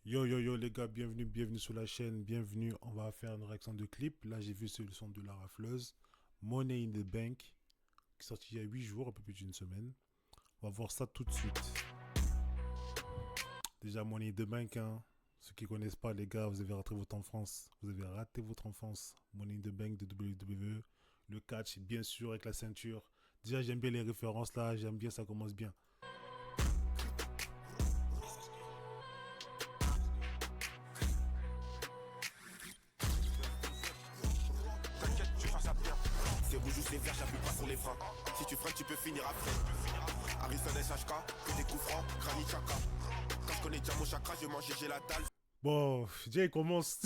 Yo yo yo les gars, bienvenue sur la chaîne, bienvenue, on va faire une réaction de clip. Là j'ai vu ce le son de la rafleuse, Money in the Bank, qui est sorti il y a 8 jours, un peu plus d'une semaine. On va voir ça tout de suite. Déjà Money in the Bank, hein. Ceux qui connaissent pas les gars, vous avez raté votre enfance. Vous avez raté votre enfance. Money in the Bank de WWE. Le catch, bien sûr, avec la ceinture. Déjà j'aime bien les références là, j'aime bien, ça commence bien. T'inquiète, tu feras ça bien. C'est rouge ou c'est vert, j'appuie pas sur les freins. Si tu freines, tu peux finir après. Harrison SHK, que des coups francs, Granit Xhaka. Quand je connais déjà mon chakra, je mange GG la dalle. Bon, déjà il commence.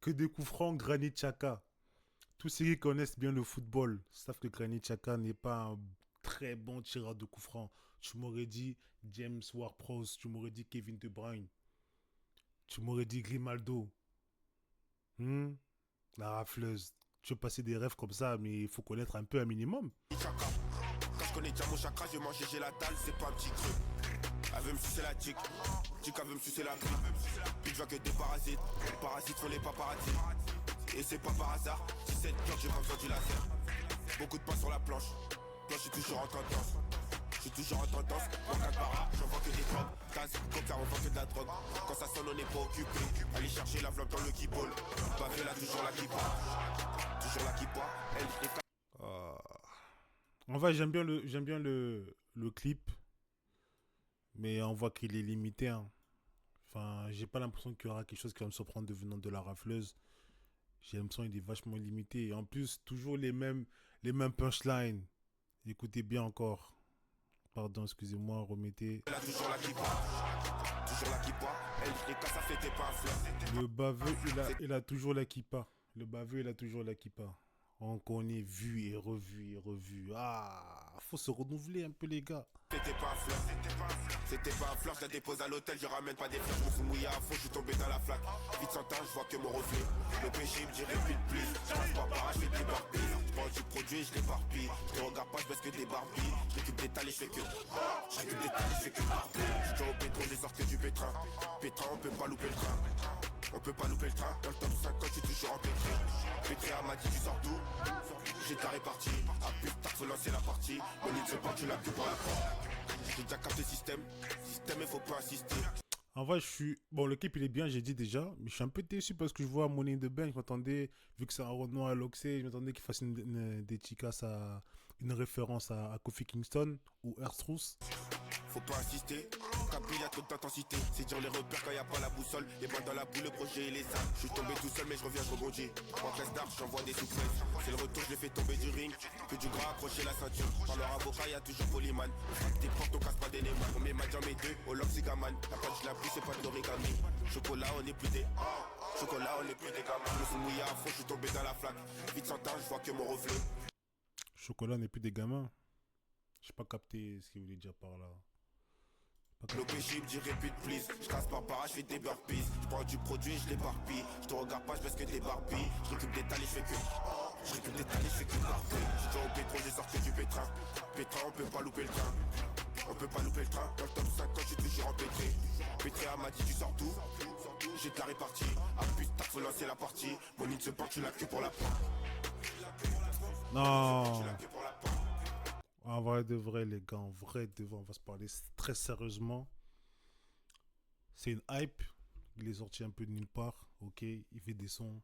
Que des coups francs, Granit Xhaka. Tous ceux qui connaissent bien le football savent que Granit Xhaka n'est pas un très bon tireur de coups francs. Tu m'aurais dit James Ward-Prowse, tu m'aurais dit Kevin De Bruyne, tu m'aurais dit Grimaldo. Hmm, la rafleuse. Tu veux passer des rêves comme ça, mais il faut connaître un peu un minimum. Xhaka. Quand je connais déjà mon chakra, je mange GG la dalle, c'est pas un petit creux. Elle veut me sucer la tic, elle veut me sucer la bille. Puis je vois que des parasites, parasites font les paparazzis. Et c'est pas par hasard, si c'est dur, j'ai pas besoin du laser. Beaucoup de pain sur la planche, moi je suis toujours en tendance. Je suis toujours en tendance, en 4 para, j'en vois que des drogues. Taz, coca, on vend que de la drogue. Quand ça sonne, on n'est pas occupé. Aller chercher la flamme dans le keyboard. Bavé là, toujours la kippa. Toujours la kippa. Elle est En vrai, j'aime bien le clip, mais on voit qu'il est limité, hein. Enfin, j'ai pas l'impression qu'il y aura quelque chose qui va me surprendre devenant de la rafleuse. J'ai l'impression qu'il est vachement limité. Et en plus, toujours les mêmes punchlines. Écoutez bien encore. Pardon, excusez-moi, remettez. là, toujours la kippa. Toujours la kippa. Elle est quand ça fait, t'es pas un fleur. Le baveux, il a toujours la kippa. Le baveux, il a toujours la kippa. On connaît, vu et revu et revu. Ah, faut se renouveler un peu, les gars. C'était pas un fleur. C'était pas un fleur, je la dépose à l'hôtel, je ramène pas des fleurs. Je me suis mouillé à fond, je suis tombé dans la flaque. Vite sans teint, je vois que mon reflet. Le péché me dit répète plus. Je passe par barrage, je fais des barbilles. Je prends du produit, je l'éparpille. Je te regarde pas, je baisse que des barbilles. Je récupère des talents, je fais que. Je récupère des talents, je fais que barbilles. Je suis au pétron, je sors que du pétrin. Pétrin, on peut pas louper le train. On peut pas louper le train. Dans le top 5, quand je suis toujours en pétré. Pétré m'a dit, tu sors d'où? J'ai ta répartie. Ah putain, faut lancer la partie. On y ne se pas, tu l'as que pour la porte. J'ai déjà capté système, il faut pas insister. En vrai, je suis. Bon, le clip, il est bien, j'ai dit déjà. Mais je suis un peu déçu parce que je vois Money in the Bank. Je m'attendais, vu que c'est un Renoir à l'Oxé, je m'attendais qu'il fasse une dédicace à. Une référence à Kofi Kingston ou Erstruss. Faut pas insister, Capri y'a trop d'intensité. C'est dire les repères quand y a pas la boussole. Les mains dans la boule, le projet il est sale. Je suis tombé tout seul mais je reviens, je rebondis. En classe d'art, j'envoie des souplesses. C'est le retour, je l'ai fait tomber du ring. Que du gras accroché la ceinture. Par leur avocat, y'a toujours Polyman. Frappe tes portes, on casse pas des Neyman. On met ma jambe et deux, au lock Zigaman. La pâte, je la plus, c'est pas de l'origami. Chocolat, on est plus des. Chocolat, on est plus des gamins. Je me suis mouillé à fond, je suis tombé dans la flaque. Vite sans temps, je vois que mon reflet. Chocolat n'est plus des gamins. J'ai pas capté ce qu'il voulait dire par là. Le péché me dit répète please. Je casse par para, je fais des burpees. Je prends du produit, je l'éparpille. Je te regarde pas, je baisse que des barbilles. Je récupère des talents, je fais que. Je récupère des talents, je fais que barbilles. Je suis au pétron, je sors que du pétrin. Pétrin, on peut pas louper le train. On peut pas louper le train. Dans le top 5, quand je suis toujours en pétré. Pétré m'a dit tu sors d'où? J'ai de la répartie. Ah putain, faut lancer la partie. Mon nid se porte, tu l'as que pour la pointe. Non. Tu l'as que pour la pointe. En vrai de vrai, les gars, en vrai de vrai, on va se parler très sérieusement. C'est une hype. Il est sorti un peu de nulle part. Ok, il fait des sons.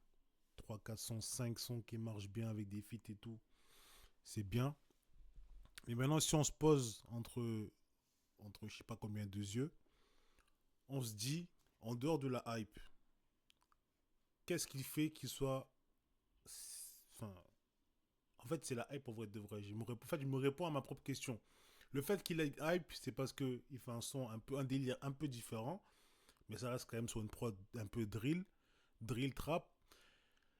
3 4 sons, 5 sons qui marchent bien avec des feats et tout. C'est bien. Mais maintenant, si on se pose entre je sais pas combien de yeux, on se dit, en dehors de la hype, qu'est-ce qu'il fait qu'il soit. Enfin, en fait, c'est la hype en vrai de vrai. En fait, je me réponds à ma propre question. Le fait qu'il ait hype, c'est parce qu'il fait un son un délire un peu différent, mais ça reste quand même sur une prod un peu drill trap,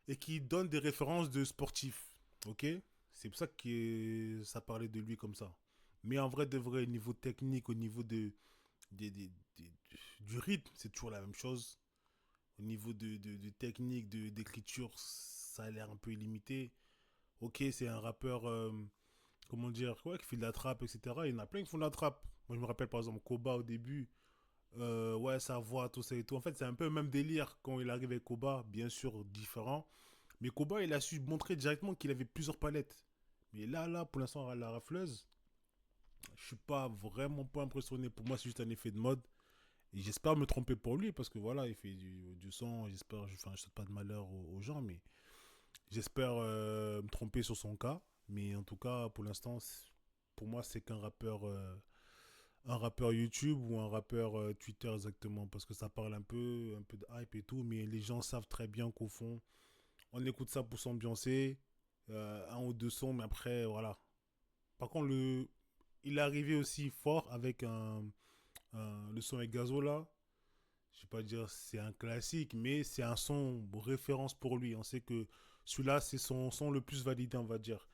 et qui donne des références de sportifs. Ok? C'est pour ça que ça parlait de lui comme ça. Mais en vrai de vrai, au niveau technique, au niveau du rythme, c'est toujours la même chose. Au niveau de technique, d'écriture, ça a l'air un peu limité. Ok, c'est un rappeur, comment dire, ouais, qui fait de la trappe, etc. Il y en a plein qui font de la trappe. Moi, je me rappelle par exemple Koba au début. Ouais, sa voix, tout ça et tout. En fait, c'est un peu le même délire quand il arrive avec Koba, bien sûr différent. Mais Koba, il a su montrer directement qu'il avait plusieurs palettes. Mais là, pour l'instant, à la rafleuse, je suis pas vraiment pas impressionné. Pour moi, c'est juste un effet de mode. Et j'espère me tromper pour lui, parce que voilà, il fait du son. J'espère, enfin, je souhaite pas de malheur aux gens, mais j'espère me tromper sur son cas. Mais en tout cas, pour l'instant, pour moi, c'est qu'un un rappeur YouTube ou un rappeur Twitter exactement, parce que ça parle un peu de hype et tout, mais les gens savent très bien qu'au fond, on écoute ça pour s'ambiancer, un ou deux sons, mais après, voilà. Par contre, il est arrivé aussi fort avec le son avec Gazo là. Je vais pas dire c'est un classique, mais c'est un son référence pour lui. On sait que celui-là, c'est son son le plus validé, on va dire.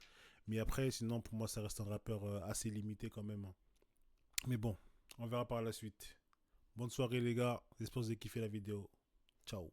Mais après, sinon, pour moi, ça reste un rappeur assez limité quand même, hein. Mais bon, on verra par la suite. Bonne soirée les gars, j'espère que vous avez kiffé la vidéo. Ciao.